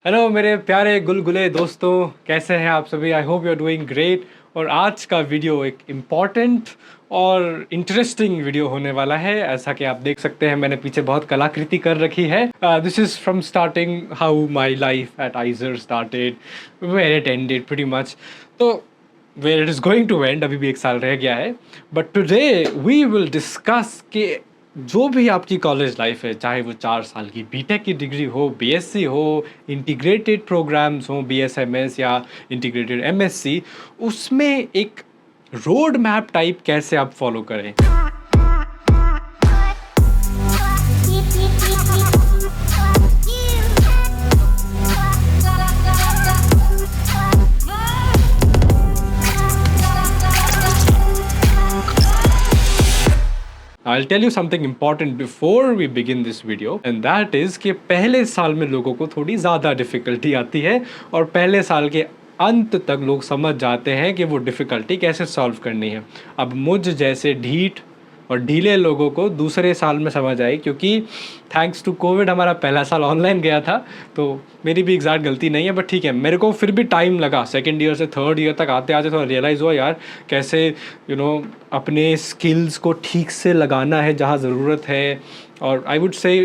Hello मेरे प्यारे गुलगुले दोस्तों, कैसे हैं आप सभी। I hope you are doing great. और आज का वीडियो एक इम्पॉर्टेंट और इंटरेस्टिंग वीडियो होने वाला है। ऐसा कि आप देख सकते हैं मैंने पीछे बहुत कलाकृति कर रखी है। This is from starting how my life at IISER started, where it ended pretty much. तो where it is going to end, अभी भी एक साल रह गया है। But today we will discuss के जो भी आपकी कॉलेज लाइफ है, चाहे वो 4 साल की बीटेक की डिग्री हो, बीएससी हो, इंटीग्रेटेड प्रोग्राम्स हो, बीएसएमएस या इंटीग्रेटेड एमएससी, उसमें एक रोड मैप टाइप कैसे आप फॉलो करें। I'll tell you something important before we begin this video, and that is कि पहले साल में लोगों को थोड़ी ज़्यादा डिफ़िकल्टी आती है और पहले साल के अंत तक लोग समझ जाते हैं कि वो डिफ़िकल्टी कैसे सॉल्व करनी है। अब मुझ जैसे ढीठ और ढीले लोगों को दूसरे साल में समझ आई, क्योंकि थैंक्स टू कोविड हमारा पहला साल ऑनलाइन गया था। तो मेरी भी एग्जैक्ट गलती नहीं है, बट ठीक है, मेरे को फिर भी टाइम लगा। सेकेंड ईयर से थर्ड ईयर तक आते आते थोड़ा रियलाइज़ हुआ यार कैसे अपने स्किल्स को ठीक से लगाना है जहाँ ज़रूरत है। और I would say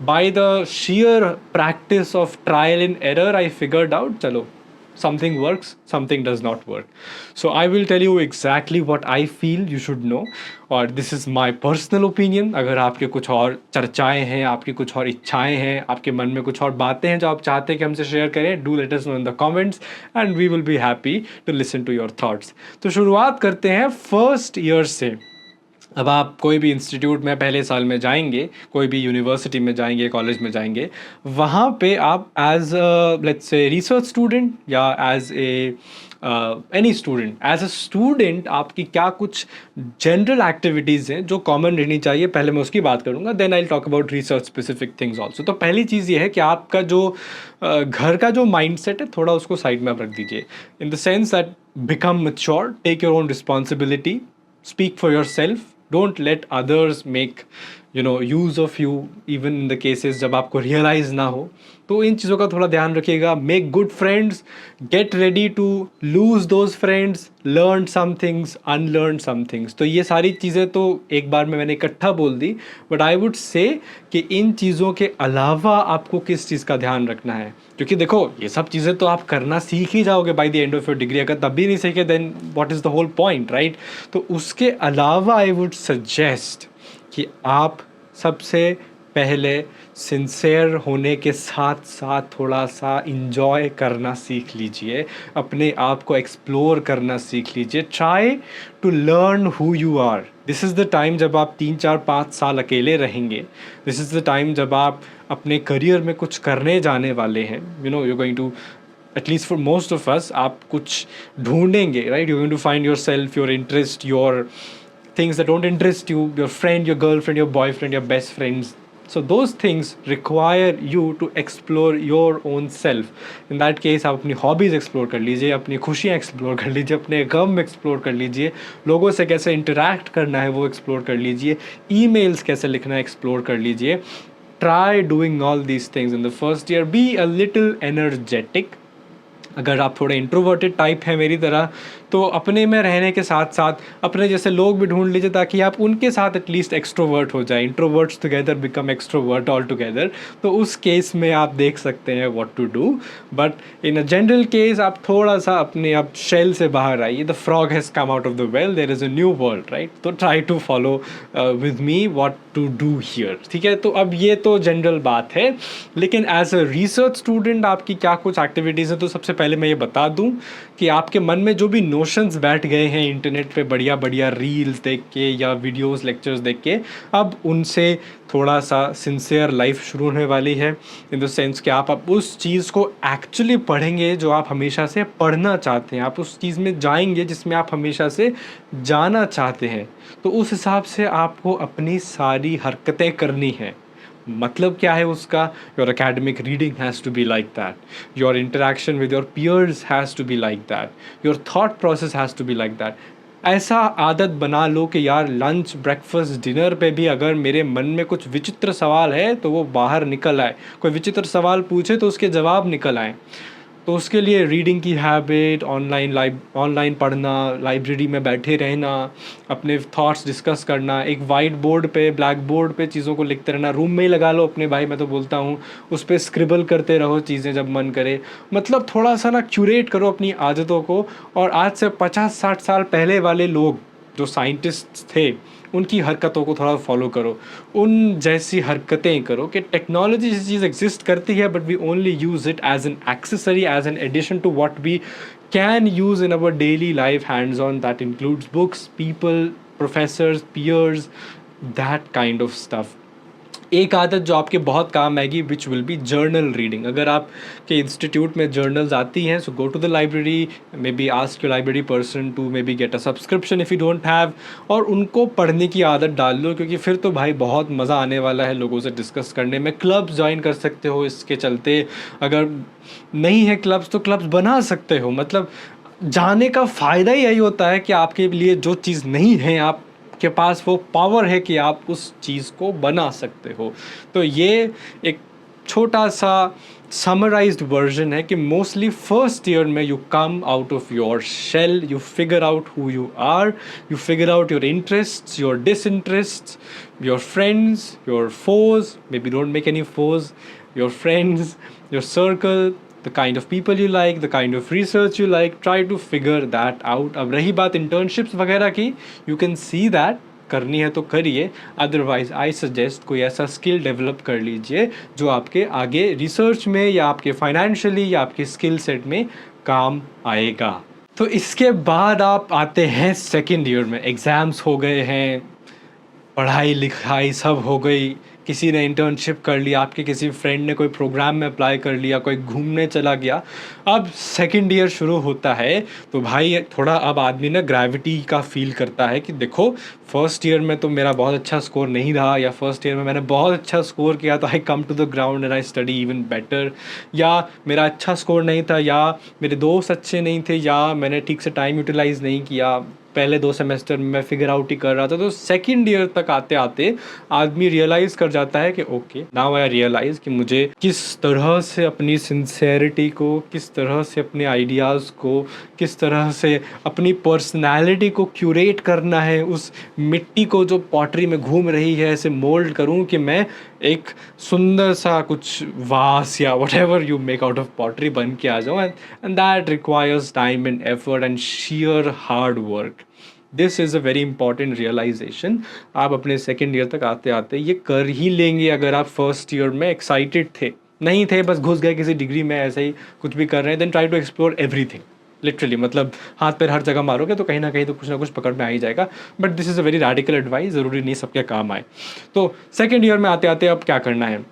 by the sheer practice of trial and error I figured out, चलो something works, something does not work. So I will tell you exactly what I feel you should know, और this is my personal opinion. अगर आपके कुछ और चर्चाएं हैं, आपकी कुछ और इच्छाएं हैं, आपके मन में कुछ और बातें हैं जो आप चाहते हैं कि हमसे शेयर करें, do let us know in the comments and we will be happy to listen to your thoughts. तो शुरुआत करते हैं फर्स्ट ईयर से। अब आप कोई भी इंस्टीट्यूट में पहले साल में जाएंगे, कोई भी यूनिवर्सिटी में जाएंगे, कॉलेज में जाएंगे, वहाँ पे आप as let's say research student या as a any student, as a student आपकी क्या कुछ जनरल एक्टिविटीज़ हैं जो कॉमन रहनी चाहिए। पहले मैं उसकी बात करूँगा, then I talk about research specific things also. तो पहली चीज़ ये है कि आपका जो घर का जो माइंडसेट है, थोड़ा उसको साइड में आप रख दीजिए। In the sense that become mature, take your own responsibility, speak for yourself, don't let others make use of you even in the cases जब आपको realize ना हो। तो इन चीज़ों का थोड़ा ध्यान रखिएगा। make good friends, get ready to lose those friends, learn some things, unlearn some things। तो ये सारी चीज़ें तो एक बार में मैंने इकट्ठा बोल दी, बट आई वुड से कि इन चीज़ों के अलावा आपको किस चीज़ का ध्यान रखना है। क्योंकि देखो, ये सब चीज़ें तो आप करना सीख ही जाओगे by the end of your degree. अगर तब भी नहीं सीखे, then what is the whole point, right. तो उसके अलावा आई वुड सजेस्ट कि आप सबसे पहले सिंसेयर होने के साथ साथ थोड़ा सा इंजॉय करना सीख लीजिए, अपने आप को एक्सप्लोर करना सीख लीजिए। Try to learn who you are. This is the time जब आप 3 4 5 साल अकेले रहेंगे। दिस इज़ द टाइम जब आप अपने करियर में कुछ करने जाने वाले हैं। You going to, at least for most of us, आप कुछ ढूंढेंगे, right. You going to find yourself, your interest, your things that don't interest you, your friend, your girlfriend, your boyfriend, your best friends. So those things require you to explore your own self. In that case आप अपनी hobbies explore कर लीजिए, अपनी खुशियाँ explore कर लीजिए, अपने गम explore कर लीजिए, लोगों से कैसे interact करना है वो explore कर लीजिए, emails कैसे लिखना है explore कर लीजिए। Try doing all these things in the first year. Be a little energetic. अगर आप थोड़े इंट्रोवर्टेड टाइप हैं मेरी तरह, तो अपने में रहने के साथ साथ अपने जैसे लोग भी ढूंढ लीजिए ताकि आप उनके साथ एटलीस्ट एक्सट्रोवर्ट हो जाए। Introverts together become extrovert all together. तो उस केस में आप देख सकते हैं what to do. But in a general case आप थोड़ा सा अपने आप शेल से बाहर आइए। The frog has come out of the well, there is a new world, right. तो try to follow with me what to do here, ठीक है। तो अब ये तो जनरल बात है, लेकिन एज अ रिसर्च स्टूडेंट आपकी क्या कुछ एक्टिविटीज़ हैं। तो सबसे पहले मैं ये बता दूं कि आपके मन में जो भी नोशंस बैठ गए हैं इंटरनेट पे बढ़िया बढ़िया रील्स देख के या वीडियोस लेक्चर्स देख के, अब उनसे थोड़ा सा सिंसियर लाइफ शुरू होने वाली है। इन द सेंस कि आप अब उस चीज़ को एक्चुअली पढ़ेंगे जो आप हमेशा से पढ़ना चाहते हैं। आप उस चीज़ में जाएंगे जिसमें आप हमेशा से जाना चाहते हैं। तो उस हिसाब से आपको अपनी सारी हरकतें करनी हैं। मतलब क्या है उसका? Your academic reading has to be like that, your interaction with your peers has to be like that, your thought process has to be like that, ऐसा आदत बना लो कि यार लंच ब्रेकफास्ट डिनर पे भी अगर मेरे मन में कुछ विचित्र सवाल है तो वो बाहर निकल आए, कोई विचित्र सवाल पूछे तो उसके जवाब निकल आए। तो उसके लिए रीडिंग की हैबिट, ऑनलाइन पढ़ना, लाइब्रेरी में बैठे रहना, अपने थॉट्स डिस्कस करना, एक वाइट बोर्ड पे, ब्लैक बोर्ड पे चीज़ों को लिखते रहना, रूम में ही लगा लो अपने भाई, मैं तो बोलता हूँ उस पर स्क्रिबल करते रहो चीज़ें जब मन करे। मतलब थोड़ा सा ना क्यूरेट करो अपनी आदतों को। और आज से 50-60 साल पहले वाले लोग जो साइंटिस्ट थे उनकी हरकतों को थोड़ा फॉलो करो, उन जैसी हरकतें करो कि टेक्नोलॉजी जैसी चीज़ एग्जिस्ट करती है but we only use it as an accessory, as an addition to what we can use in our daily life hands on, that includes books, people, professors, peers, that kind of stuff. एक आदत जो आपके बहुत काम आएगी which will be journal reading. अगर आप के इंस्टीट्यूट में जर्नल्स आती हैं so go to the library, maybe ask your library person to may be get a subscription if you don't have, और उनको पढ़ने की आदत डाल लो, क्योंकि फिर तो भाई बहुत मज़ा आने वाला है लोगों से डिस्कस करने में। क्लब्स ज्वाइन कर सकते हो इसके चलते, अगर नहीं है क्लब्स तो क्लब्स बना सकते हो। मतलब जाने का फ़ायदा ही यही होता है कि आपके लिए जो चीज़ नहीं है आप के पास वो पावर है कि आप उस चीज़ को बना सकते हो। तो ये एक छोटा सा समराइज्ड वर्जन है कि मोस्टली फर्स्ट ईयर में you come out of your shell, you figure out who you are, you figure out your interests, your disinterests, your friends, your foes, maybe don't make any foes, your friends, your circle, the kind of people you like, the kind of research you like, try to figure that out. अब रही बात internships वगैरह की, you can see that, करनी है तो करिए, otherwise I suggest कोई ऐसा स्किल डेवलप कर लीजिए जो आपके आगे रिसर्च में या आपके फाइनेंशियली या आपके स्किल सेट में काम आएगा। तो इसके बाद आप आते हैं सेकेंड ईयर में, एग्ज़ाम्स हो गए हैं, पढ़ाई लिखाई सब हो गई, किसी ने इंटर्नशिप कर लिया, आपके किसी फ्रेंड ने कोई प्रोग्राम में अप्लाई कर लिया, कोई घूमने चला गया। अब सेकंड ईयर शुरू होता है तो भाई थोड़ा अब आदमी ना ग्रेविटी का फील करता है कि देखो फर्स्ट ईयर में तो मेरा बहुत अच्छा स्कोर नहीं रहा, या फर्स्ट ईयर में मैंने बहुत अच्छा स्कोर किया तो I come to the ground and I study even better, या मेरा अच्छा स्कोर नहीं था, या मेरे दोस्त अच्छे नहीं थे, या मैंने ठीक से टाइम यूटिलाइज़ नहीं किया, पहले 2 सेमेस्टर में मैं फिगर आउट ही कर रहा था। तो सेकंड ईयर तक आते आते आदमी रियलाइज़ कर जाता है कि ओके नाउ आई रियलाइज़ कि मुझे किस तरह से अपनी सिंसेरिटी को, किस तरह से अपने आइडियाज़ को, किस तरह से अपनी पर्सनैलिटी को क्यूरेट करना है, उस मिट्टी को जो पॉटरी में घूम रही है ऐसे मोल्ड करूँ कि मैं एक सुंदर सा कुछ वास या whatever you make out of pottery बन के आ जाऊँ। And that requires time and effort and sheer hard work. This is a very important realization. आप अपने सेकेंड ईयर तक आते आते ये कर ही लेंगे। अगर आप फर्स्ट ईयर में एक्साइटेड थे, नहीं थे, बस घुस गए किसी डिग्री में ऐसे ही कुछ भी कर रहे हैं, then try to explore everything. Literally मतलब हाथ पैर हर जगह मारोगे तो कहीं ना कहीं तो कुछ ना कुछ पकड़ में आ ही जाएगा। But this is a very radical advice, ज़रूरी नहीं सबके काम आए। तो सेकेंड ईयर में आते आते अब क्या करना है,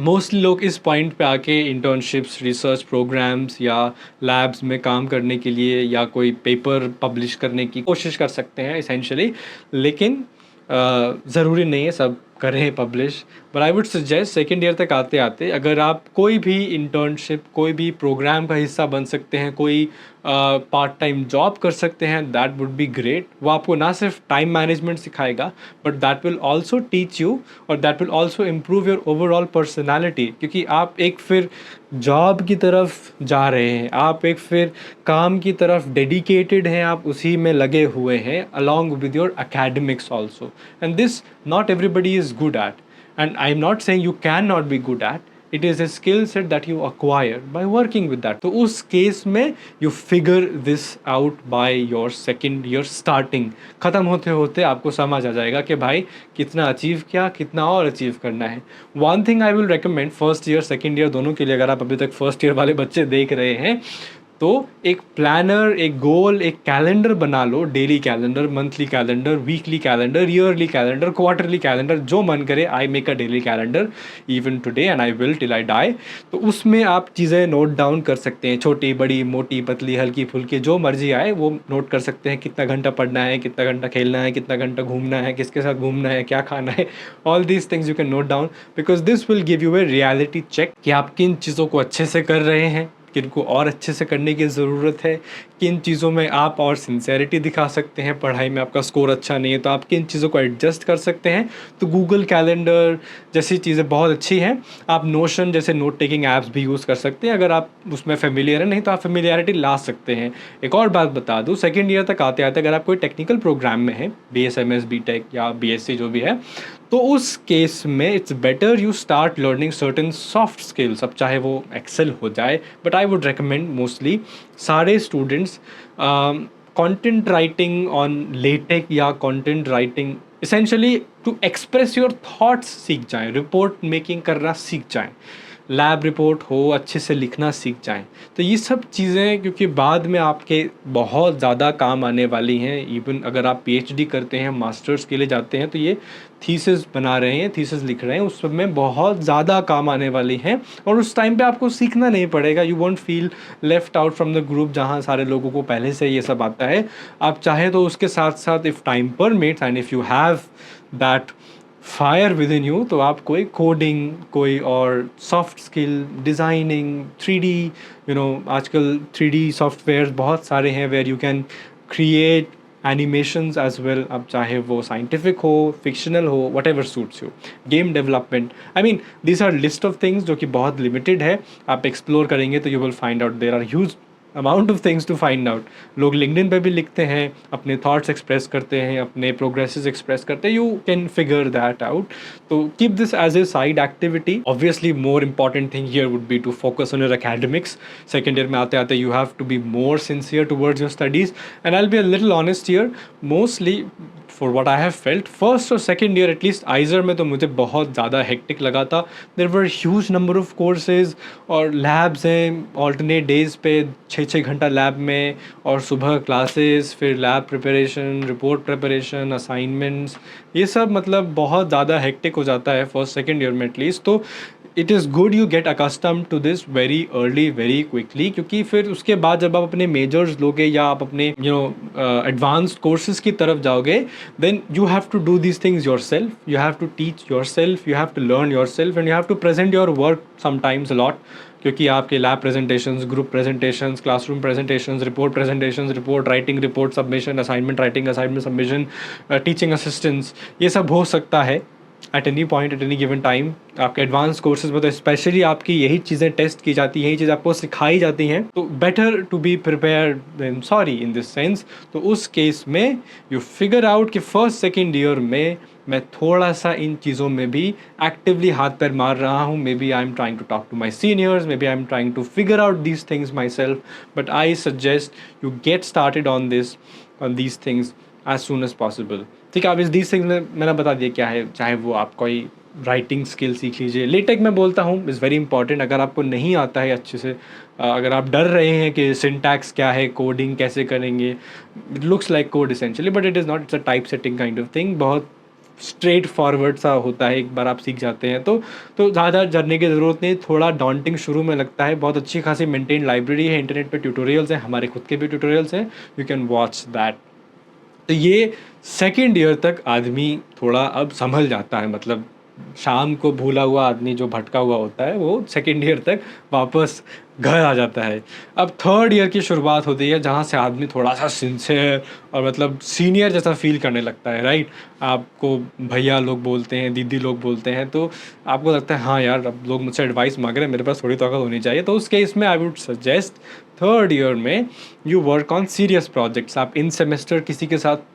मोस्टली लोग इस पॉइंट पे आके इंटर्नशिप्स, रिसर्च प्रोग्राम्स या लैब्स में काम करने के लिए या कोई पेपर पब्लिश करने की कोशिश कर सकते हैं इसेंशियली। लेकिन ज़रूरी नहीं है सब करें publish, but I would suggest second year तक आते आते अगर आप कोई भी इंटर्नशिप, कोई भी प्रोग्राम का हिस्सा बन सकते हैं, कोई पार्ट टाइम जॉब कर सकते हैं, दैट वुड बी ग्रेट। वो आपको ना सिर्फ टाइम मैनेजमेंट सिखाएगा but that will also teach you, और that will also improve your overall personality, क्योंकि आप एक फिर जॉब की तरफ जा रहे हैं, आप एक फिर काम की तरफ डेडिकेटेड हैं, आप उसी में लगे हुए हैं along with your academics also, and this not everybody is good at, and I'm not saying you cannot be good at, it is a skill set that you acquire by working with that. तो उस case में you figure this out by your second year starting, ख़त्म होते होते आपको समझ आ जाएगा कि भाई कितना अचीव किया, कितना और अचीव करना है। One thing I will recommend first year second year दोनों के लिए, अगर आप अभी तक फर्स्ट ईयर वाले बच्चे देख रहे हैं तो एक प्लानर, एक गोल, एक कैलेंडर बना लो, daily calendar, monthly calendar, weekly calendar, yearly calendar, quarterly calendar, जो मन करे। I make a daily calendar even today and I will till I die. तो उसमें आप चीज़ें नोट डाउन कर सकते हैं, छोटी बड़ी मोटी पतली हल्की फुल्की जो मर्जी आए वो नोट कर सकते हैं। कितना घंटा पढ़ना है, कितना घंटा खेलना है, कितना घंटा घूमना है, किसके साथ घूमना है, क्या खाना है, all these things you can note down, because this will give you a reality check कि आप किन चीज़ों को अच्छे से कर रहे हैं, किन को और अच्छे से करने की ज़रूरत है, किन चीज़ों में आप और सिंसेरिटी दिखा सकते हैं, पढ़ाई में आपका स्कोर अच्छा नहीं है तो आप किन चीज़ों को एडजस्ट कर सकते हैं। तो गूगल कैलेंडर जैसी चीज़ें बहुत अच्छी हैं। आप नोशन जैसे नोट टेकिंग ऐप्स भी यूज़ कर सकते हैं अगर आप उसमें फेमिलियर हैं, नहीं तो आप फेमिलियरिटी ला सकते हैं। एक और बात बता दूँ, सेकेंड ईयर तक आते आते अगर आप कोई टेक्निकल प्रोग्राम में हैं, BSMS BTech या BSc जो भी है, तो उस केस में it's better you start learning certain soft skills. अब चाहे वो एक्सेल हो जाए, but I would recommend mostly सारे students content writing on LaTeX या content writing essentially to express your thoughts सीख जाएं, रिपोर्ट मेकिंग करना सीख जाएं, लैब रिपोर्ट हो अच्छे से लिखना सीख जाएं। तो ये सब चीज़ें क्योंकि बाद में आपके बहुत ज़्यादा काम आने वाली हैं। इवन अगर आप PhD करते हैं, मास्टर्स के लिए जाते हैं, तो ये थीसिस बना रहे हैं, थीसिस लिख रहे हैं, उस सब में बहुत ज़्यादा काम आने वाली हैं और उस टाइम पे आपको सीखना नहीं पड़ेगा। You won't feel left out from the group जहाँ सारे लोगों को पहले से ये सब आता है। आप चाहे तो उसके साथ साथ if time permits and if you have that fire with in you, तो आप कोई कोडिंग, कोई और सॉफ्ट स्किल, डिज़ाइनिंग, 3D, आजकल 3D सॉफ्टवेयर बहुत सारे हैं where you can create animations as well. अब चाहे वो साइंटिफिक हो, फिक्शनल हो, whatever suits you, game development, I mean this are list of things जो कि बहुत लिमिटेड है। आप एक्सप्लोर करेंगे तो you will find out there are huge amount of things to find out. लोग लिंक्डइन पे भी लिखते हैं, अपने थॉट्स एक्सप्रेस करते हैं, अपने प्रोग्रेसेस एक्सप्रेस करते हैं, you can figure that out. तो keep this as a side activity. Obviously more important thing here would be to focus on your academics. Second year में आते आते you have to be more sincere towards your studies and I will be a little honest here, mostly for what I have felt first और second year at least आइजर में तो मुझे बहुत ज़्यादा हेक्टिक लगा था। There were huge number of courses और लैब्स हैं ऑल्टरनेट डेज पे, 6-6 घंटा लैब में, और सुबह क्लासेस, फिर lab preparation, report preparation, assignments, ये सब मतलब बहुत ज़्यादा हेक्टिक हो जाता है फर्स्ट सेकेंड ईयर में एटलीस्ट। तो it is good you get accustomed to this very early, very quickly, क्योंकि फिर उसके बाद जब आप अपने मेजर्स लोगे या आप अपने एडवांस्ड कोर्सेज की तरफ जाओगे, then you have to do these things yourself, you have to teach yourself, you have to learn yourself and you have to present your work sometimes a lot, क्योंकि आपके lab presentations, group presentations, classroom presentations, report presentations, report writing, report submission, assignment writing, assignment submission, teaching assistants, ये सब हो सकता है at any point, at any given time. आपके advance courses में तो स्पेशली आपकी यही चीज़ें टेस्ट की जाती हैं, यही चीज़ आपको सिखाई जाती हैं। तो better to be prepared than sorry in this sense. तो उस केस में यू फिगर आउट कि फर्स्ट सेकेंड ईयर में मैं थोड़ा सा इन चीज़ों में भी एक्टिवली हाथ पैर मार रहा हूँ। Maybe I am trying to talk to my seniors, maybe I am trying to figure out these things myself, but I suggest you get started on these things as soon as possible. ठीक है, अब इस these things में मैंने बता दिया क्या है, चाहे वो आप कोई राइटिंग स्किल सीख लीजिए। लेटेक मैं बोलता हूँ इज़ वेरी इंपॉर्टेंट। अगर आपको नहीं आता है अच्छे से, अगर आप डर रहे हैं कि सिंटैक्स क्या है, कोडिंग कैसे करेंगे, it looks like code essentially but it is not, it's a type setting kind of thing. बहुत स्ट्रेट फॉरवर्ड सा होता है, एक बार आप सीख जाते हैं तो ज़्यादा डरने की ज़रूरत नहीं। थोड़ा डॉन्टिंग शुरू में लगता है। बहुत अच्छी खासी मेंटेन लाइब्रेरी है, इंटरनेट पे ट्यूटोरियल्स हैं, हमारे खुद के भी ट्यूटोरियल्स हैं, यू कैन वॉच दैट। तो ये सेकेंड ईयर तक आदमी थोड़ा अब संभल जाता है, मतलब शाम को भूला हुआ आदमी जो भटका हुआ होता है वो सेकेंड ईयर तक वापस घर आ जाता है। अब थर्ड ईयर की शुरुआत होती है जहाँ से आदमी थोड़ा सा सिंसियर और मतलब सीनियर जैसा फील करने लगता है, राइट। आपको भैया लोग बोलते हैं, दीदी लोग बोलते हैं, तो आपको लगता है हाँ यार अब लोग मुझसे एडवाइस मांग रहे हैं, मेरे पास थोड़ी ताकत होनी चाहिए। तो उस केस में I would suggest third year में you work on serious projects. आप इन सेमेस्टर किसी के साथ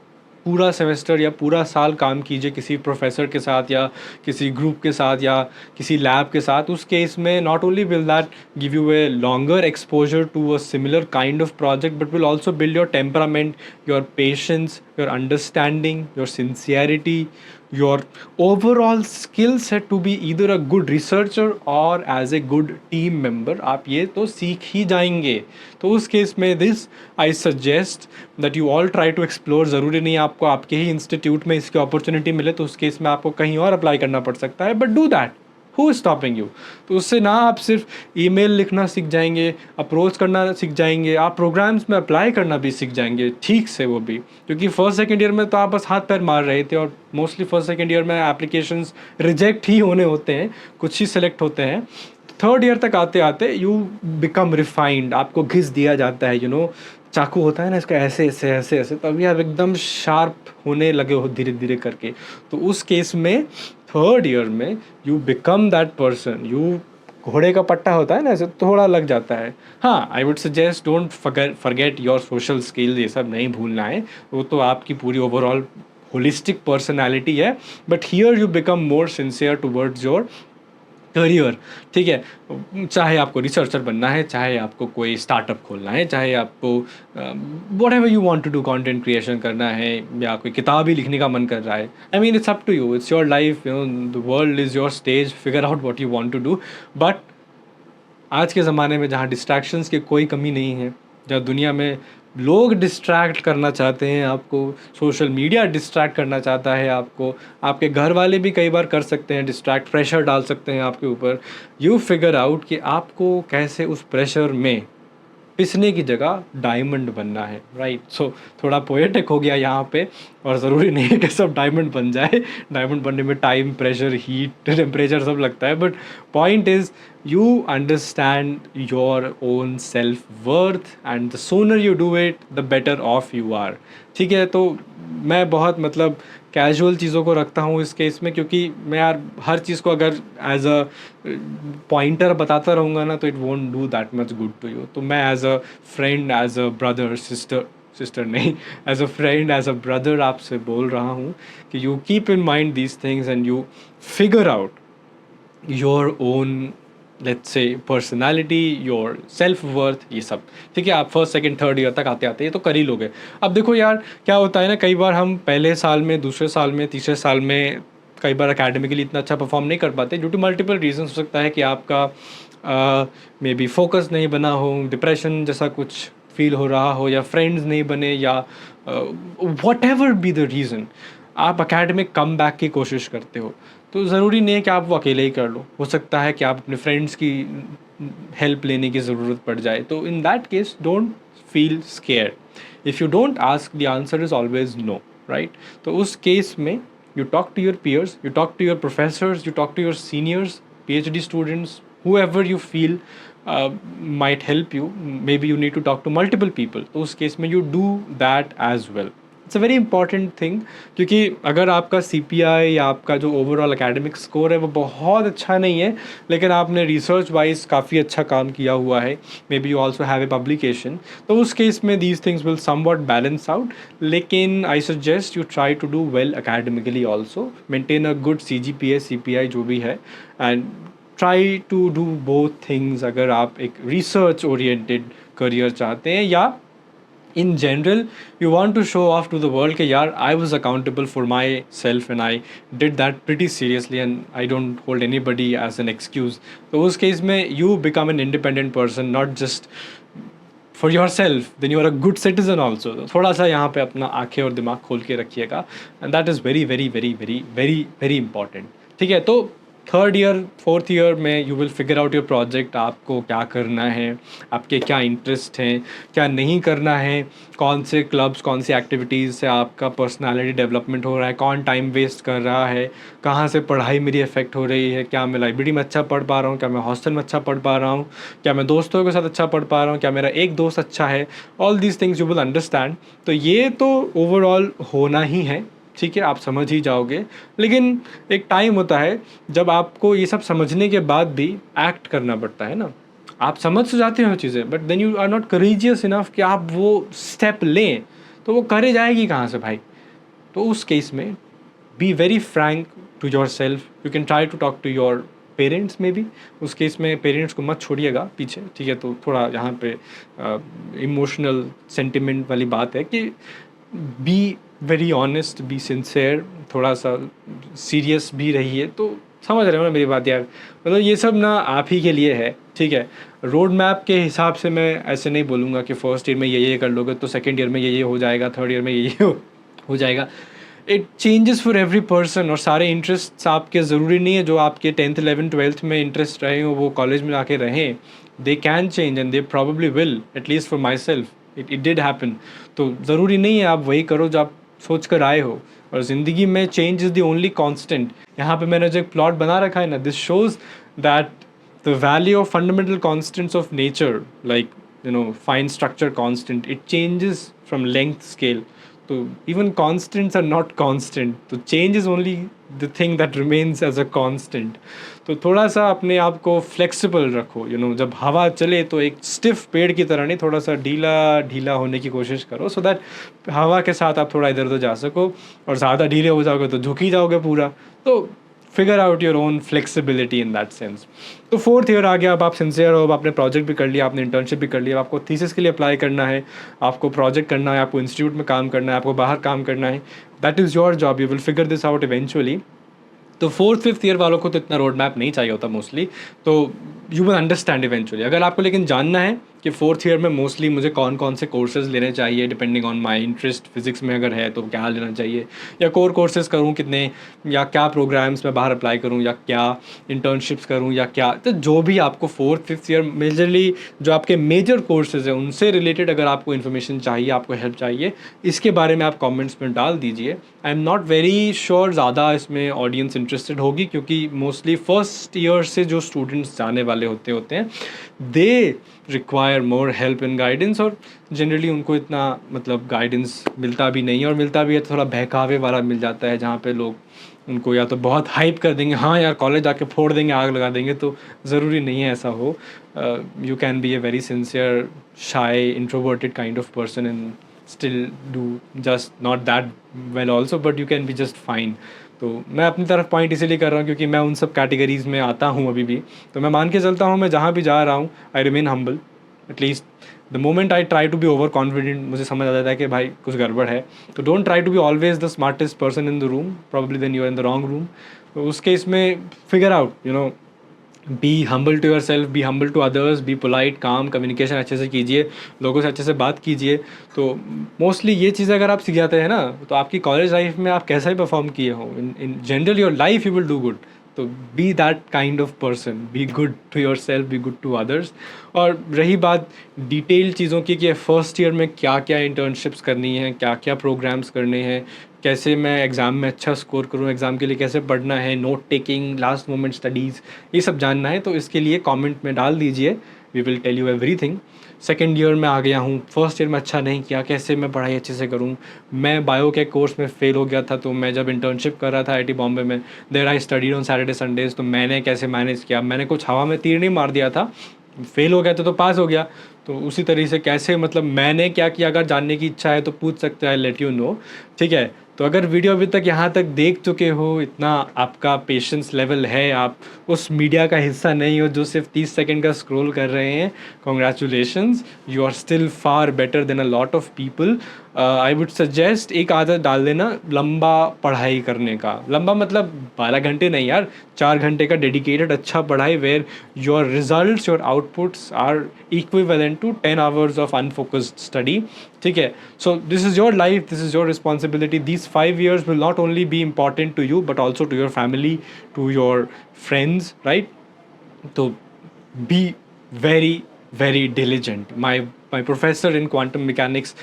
पूरा सेमेस्टर या पूरा साल काम कीजिए, किसी प्रोफेसर के साथ या किसी ग्रुप के साथ या किसी लैब के साथ। उस केस में not only will that give you a longer exposure to a similar kind of project but will also build your temperament, your patience, your understanding, your sincerity, your overall skill set to be either a good researcher or as a good team member। आप ये तो सीख ही जाएंगे। तो उस case में this I suggest that you all try to explore. ज़रूरी नहीं आपको आपके ही इंस्टीट्यूट में इसकी अपॉर्चुनिटी मिले, तो उस केस में आपको कहीं और अप्लाई करना पड़ सकता है, but do that. Who is stopping you. तो उससे ना आप सिर्फ ईमेल लिखना सीख जाएंगे, अप्रोच करना सीख जाएंगे, आप प्रोग्राम्स में अप्लाई करना भी सीख जाएंगे ठीक से, वो भी। क्योंकि फर्स्ट सेकेंड ईयर में तो आप बस हाथ पैर मार रहे थे और मोस्टली फर्स्ट सेकेंड ईयर में एप्लीकेशंस रिजेक्ट ही होने होते हैं, कुछ ही सिलेक्ट होते हैं। थर्ड ईयर तक आते आते यू बिकम रिफाइंड, आपको घिस दिया जाता है, चाकू होता है ना, इसका ऐसे ऐसे ऐसे ऐसे, तो अभी आप एकदम शार्प होने लगे हो धीरे धीरे करके। तो उस केस में थर्ड ईयर में you become that person, you घोड़े का पट्टा होता है ना, ऐसे थोड़ा लग जाता है। हाँ, आई would suggest don't forget your social skill, ये सब नहीं भूलना है, वो तो आपकी पूरी ओवरऑल होलिस्टिक पर्सनैलिटी है। But here you become more sincere towards your career, ठीक है। चाहे आपको रिसर्चर बनना है, चाहे आपको कोई स्टार्टअप खोलना है, चाहे आपको whatever you want to do, content creation करना है, या कोई किताब ही लिखने का मन कर रहा है, I mean it's up to you, it's your life, the world is your stage, figure out what you want to do. But आज के ज़माने में जहाँ डिस्ट्रैक्शंस की कोई कमी नहीं है, जहाँ दुनिया में लोग डिस्ट्रैक्ट करना चाहते हैं आपको, सोशल मीडिया डिस्ट्रैक्ट करना चाहता है आपको, आपके घर वाले भी कई बार कर सकते हैं डिस्ट्रैक्ट, प्रेशर डाल सकते हैं आपके ऊपर, यू फिगर आउट कि आपको कैसे उस प्रेशर में पिसने की जगह डायमंड बनना है, राइट। सो थोड़ा पोएटिक हो गया यहाँ पे, और ज़रूरी नहीं है कि सब डायमंड बन जाए, डायमंड बनने में टाइम, प्रेशर, हीट, टेम्परेचर सब लगता है, but point is you understand your own self worth, and the sooner you do it the better off you are, ठीक है। तो मैं बहुत मतलब कैजुअल चीज़ों को रखता हूँ इस केस में, क्योंकि मैं यार हर चीज़ को अगर एज अ पॉइंटर बताता रहूँगा ना, तो it won't do that much good to you. तो मैं as a friend, as a brother, sister नहीं, as a friend, as a brother आपसे बोल रहा हूँ कि you keep in mind these things and you figure out your own, let's say personality, your self worth, ये सब, ठीक है। आप फर्स्ट सेकंड थर्ड ईयर तक आते आते ये तो कर ही लोगे। अब देखो यार, क्या होता है ना, कई बार हम पहले साल में, दूसरे साल में, तीसरे साल में कई बार अकेडमिकली इतना अच्छा परफॉर्म नहीं कर पाते ड्यू टू मल्टीपल रीजन। हो सकता है कि आपका मे बी फोकस नहीं बना हो, डिप्रेशन जैसा कुछ फील हो रहा हो, या फ्रेंड्स नहीं बने, या what ever be the reason, आप अकेडमिक कम बैक की कोशिश करते हो। तो ज़रूरी नहीं है कि आप वो अकेले ही कर लो, हो सकता है कि आप अपने फ्रेंड्स की हेल्प लेने की ज़रूरत पड़ जाए। तो in that case don't feel square, if you don't ask the answer is always no, right. तो उस केस में you talk to your peers, you talk to your professors, you talk to your seniors, PhD students, whoever you feel might help you. Maybe you need to talk to multiple people, तो उस case में you do that as well. It's a very important thing, क्योंकि अगर आपका CPI या आपका जो overall academic score है वो बहुत अच्छा नहीं है, लेकिन आपने रिसर्च वाइज काफ़ी अच्छा काम किया हुआ है, maybe you also have a publication, तो उस केस में these things will somewhat balance out. लेकिन I suggest you try to do well academically also, maintain a good CGPA CPI जो भी है, and try to do both things अगर आप एक रिसर्च ओरिएंटेड करियर चाहते हैं, या in general you want to show off to the world कि यार I was accountable for myself and I did that pretty seriously and I don't hold anybody as an excuse। तो उस case में you become an independent person, not just for yourself, then you are a good citizen also। तो थोड़ा सा यहाँ पे अपना आँखें और दिमाग खोल के रखिएगा, and that is very very very very very very important, ठीक है। तो थर्ड ईयर फोर्थ ईयर में you will figure out your project, आपको क्या करना है, आपके क्या इंटरेस्ट हैं, क्या नहीं करना है, कौन से क्लब्स, कौन सी एक्टिविटीज़ से आपका पर्सनालिटी डेवलपमेंट हो रहा है, कौन टाइम वेस्ट कर रहा है, कहाँ से पढ़ाई मेरी इफेक्ट हो रही है, क्या मैं लाइब्रेरी में अच्छा पढ़ पा रहा हूँ, क्या मैं हॉस्टल में अच्छा पढ़ पा रहा हूँ, क्या मैं दोस्तों के साथ अच्छा पढ़ पा रहा हूँ, क्या मेरा एक दोस्त अच्छा है, all these things you will understand. तो ये तो ओवरऑल होना ही है, ठीक है, आप समझ ही जाओगे। लेकिन एक टाइम होता है जब आपको ये सब समझने के बाद भी एक्ट करना पड़ता है ना। आप समझ तो जाते हो चीज़ें, but then you are not courageous enough कि आप वो स्टेप लें, तो वो करे जाएगी कहाँ से भाई। तो उस केस में be very frank to your self, you can try to talk to your parents में भी, उस केस में पेरेंट्स को मत छोड़िएगा पीछे, ठीक है। तो थोड़ा यहाँ पे इमोशनल सेंटिमेंट वाली बात है कि be very honest, be sincere, थोड़ा सा सीरियस भी रहिए। तो समझ रहे हो ना मेरी बात यार, मतलब ये सब ना आप ही के लिए है, ठीक है। रोड मैप के हिसाब से मैं ऐसे नहीं बोलूँगा कि फर्स्ट ईयर में ये कर लोगे तो सेकेंड ईयर में ये हो जाएगा, थर्ड ईयर में ये हो जाएगा। It changes for every person, और सारे इंटरेस्ट आपके ज़रूरी नहीं है जो आपके 10th 11th 12th में इंटरेस्ट रहे हो वो कॉलेज में आके रहें। They can change and they probably will, at least for my self it did happen. तो ज़रूरी नहीं है आप वही करो जो आप सोच कर आए हो, और ज़िंदगी में change is the only constant. यहाँ पे मैंने जो एक प्लॉट बना रखा है ना, this shows that the value of fundamental constants of nature, like fine structure constant, it changes from length scale. तो even constants are not constant, तो change is only the thing that remains as a constant. तो थोड़ा सा अपने आप को flexible रखो, जब हवा चले तो एक स्टिफ पेड़ की तरह नहीं, थोड़ा सा ढीला ढीला होने की कोशिश करो, सो दैट हवा के साथ आप थोड़ा इधर उधर जा सको. और ज़्यादा ढीले हो जाओगे तो झुक ही जाओगे पूरा. तो figure out your own flexibility in that sense. तो 4th ईयर आ गया, अब आप सिंसियर हो, अब आपने प्रोजेक्ट भी कर लिया, आपने इंटर्नशिप भी कर लिया, आपको थीसिस के लिए अप्लाई करना है, आपको प्रोजेक्ट करना है, आपको इंस्टीट्यूट में काम करना है, आपको बाहर काम करना है. That is your job, you will figure this out eventually. तो 4th-5th ईयर वालों को तो इतना रोड मैप नहीं चाहिए होता मोस्टली, तो यू विल अंडरस्टैंड इवेंचुअली. अगर आपको लेकिन जानना है कि 4th ईयर में मोस्टली मुझे कौन कौन से कोर्सेज लेने चाहिए depending on my interest, physics में अगर है तो क्या लेना चाहिए, या कोर कोर्सेज करूँ कितने, या क्या प्रोग्राम्स में बाहर अप्लाई करूँ, या क्या इंटर्नशिप्स करूँ, या क्या, तो जो भी आपको 4th-5th ईयर मेजरली जो आपके मेजर कोर्सेज हैं उनसे रिलेटेड अगर आपको इन्फॉर्मेशन चाहिए, आपको हेल्प चाहिए, इसके बारे में आप कॉमेंट्स में डाल दीजिए. I am not very sure ज़्यादा इसमें ऑडियंस इंटरेस्टेड होगी, क्योंकि मोस्टली फर्स्ट ईयर से जो स्टूडेंट्स जाने वाले होते हैं they require more help in guidance, और जनरली उनको इतना मतलब गाइडेंस मिलता भी नहीं है, और मिलता भी है तो थोड़ा बहकावे वाला मिल जाता है, जहाँ पे लोग उनको या तो बहुत हाइप कर देंगे, हाँ यार कॉलेज आके फोड़ देंगे, आग लगा देंगे. तो ज़रूरी नहीं है ऐसा हो. You can be a very sincere, shy, introverted kind of person and still do just not that well also, but you can be just fine. तो मैं अपनी तरफ पॉइंट इसीलिए कर रहा हूँ क्योंकि मैं उन सब कैटेगरीज़ में आता हूँ अभी भी. तो मैं मान के चलता हूँ मैं जहाँ भी जा रहा हूँ I remain humble. At least the moment I try to be overconfident, मुझे समझ आ जाता है कि भाई कुछ गड़बड़ है. तो don't try to be always the smartest person in the room, probably then you are in the wrong room. तो उस केस में figure out, be humble to your self, be humble to others, be polite, calm, communication अच्छे से कीजिए, लोगों से अच्छे से बात कीजिए. तो मोस्टली ये चीज़ें अगर आप सीख जाते हैं ना, तो आपकी कॉलेज लाइफ में आप कैसा ही परफॉर्म किए हो, in general your life you will do good. तो be that kind of person, be good to your self, be good to others. और रही बात डिटेल चीज़ों की कि फर्स्ट ईयर में क्या क्या इंटर्नशिप्स करनी है, क्या क्या प्रोग्राम्स करने हैं, कैसे मैं एग्ज़ाम में अच्छा स्कोर करूँ, एग्ज़ाम के लिए कैसे पढ़ना है, note taking, last moment studies, ये सब जानना है, तो इसके लिए कमेंट में डाल दीजिए. We will tell you everything. Second year में आ गया हूँ, फर्स्ट ईयर में अच्छा नहीं किया, कैसे मैं पढ़ाई अच्छे से करूँ. मैं बायो के कोर्स में फ़ेल हो गया था, तो मैं जब इंटर्नशिप कर रहा था आईआईटी बॉम्बे में, there I studied on Saturday Sundays. तो मैंने कैसे मैनेज किया, मैंने कुछ हवा में तीर नहीं मार दिया था, फेल हो गया तो पास हो गया. तो उसी तरीके से कैसे मतलब मैंने क्या किया, अगर जानने की इच्छा है तो पूछ सकते हैं, लेट यू नो. ठीक है. तो अगर वीडियो अभी तक यहाँ तक देख चुके हो, इतना आपका पेशेंस लेवल है, आप उस मीडिया का हिस्सा नहीं हो जो सिर्फ 30 सेकंड का स्क्रॉल कर रहे हैं, congratulations, you are still far better than a lot of people. I would suggest एक आदत डाल देना लंबा पढ़ाई करने का. लंबा मतलब 12 घंटे नहीं यार, 4 घंटे का डेडिकेटेड अच्छा पढ़ाई, where your results, your outputs are equivalent to 10 hours of unfocused study. ठीक है. So this is your life, this is your responsibility. These 5 years will not only be important to you but also to your family, to your friends, right? तो be very very diligent. My professor in quantum mechanics,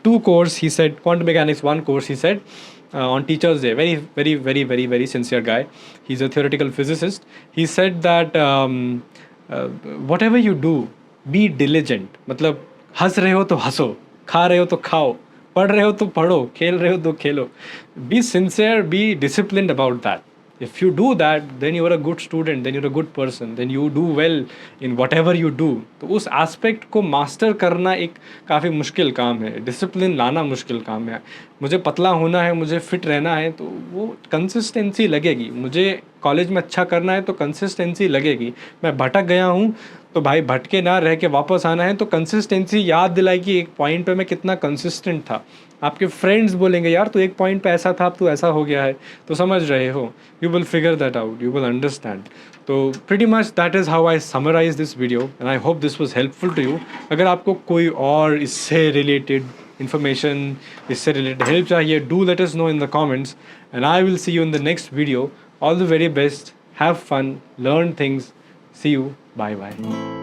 2 course he said, quantum mechanics 1 course he said, on teachers day, very very very very very sincere guy, he's a theoretical physicist. He said that whatever you do, be diligent. मतलब हंस रहे हो तो हंसो, खा रहे हो तो खाओ, पढ़ रहे हो तो पढ़ो, खेल रहे हो तो खेलो. Be sincere, be disciplined about that. If you do that, then you are a good student, then you're a good person, then you do well in whatever you do. तो उस एस्पेक्ट को मास्टर करना एक काफ़ी मुश्किल काम है, discipline लाना मुश्किल काम है. मुझे पतला होना है, मुझे फिट रहना है, तो वो कंसिस्टेंसी लगेगी. मुझे कॉलेज में अच्छा करना है तो कंसिस्टेंसी लगेगी. मैं भटक गया हूँ तो भाई भटके ना रह के वापस आना है, तो कंसिस्टेंसी याद दिलाएगी एक पॉइंट पे मैं कितना कंसिस्टेंट था. आपके फ्रेंड्स बोलेंगे यार तू एक पॉइंट पे ऐसा था, अब तू ऐसा हो गया है, तो समझ रहे हो. You will figure that out, you will understand. तो pretty much that is how I summarize this video and I hope this was helpful to you. अगर आपको कोई और इससे रिलेटेड इन्फॉर्मेशन, इससे रिलेटेड हेल्प चाहिए, do let us know in the comments and I will see you in the next video. All the very best, have fun, learn things, see you, bye bye.